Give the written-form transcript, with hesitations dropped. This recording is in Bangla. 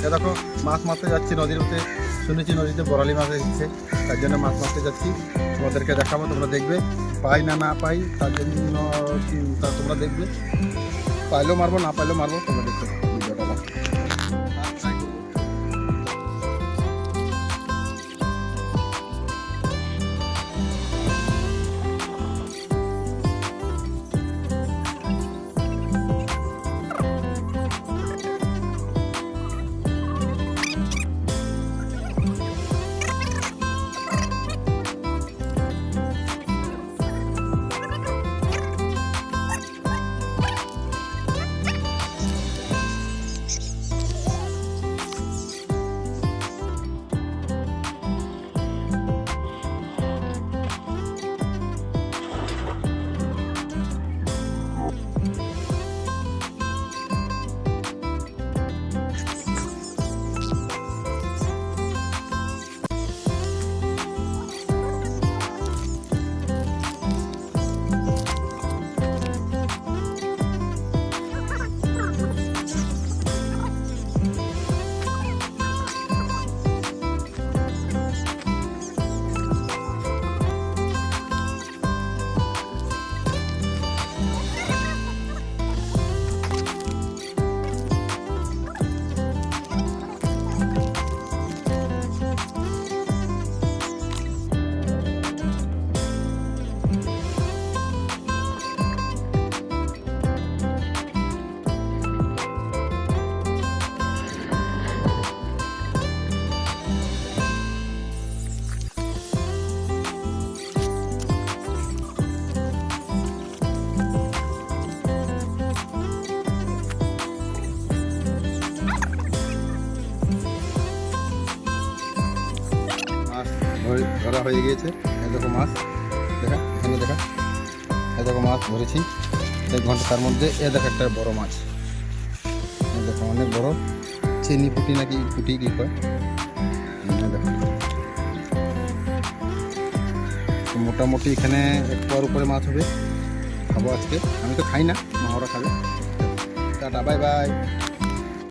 দেখো মাছ মারতে যাচ্ছি নদীর মধ্যে, শুনেছি নদীতে বরালি মাছ এসেছে, তার জন্য মাছ মারতে যাচ্ছি। তোমাদেরকে দেখাবো, তোমরা দেখবে পাই না না পাই, তার জন্য তোমরা দেখবে, পাইলেও মারবো না পাইলেও মারবো, তোমরা দেখবে ভিডিওটা। ধরা হয়ে গিয়েছে, এই দেখো মাছ, দেখা এখানে দেখা, এই দেখো মাছ ধরেছি 1 ঘন্টা। তার মধ্যে এ দেখো একটা বড় মাছ, এই দেখো অনেক বড়, চিনি পুঁটি নাকি পুঁটি কি কয়, দেখো মোটামুটি এখানে 1 পোয়ার উপরে মাছ হবে। খাবো আজকে, আমি তো খাই না, মা ওরা খাবে। Tata, bye bye.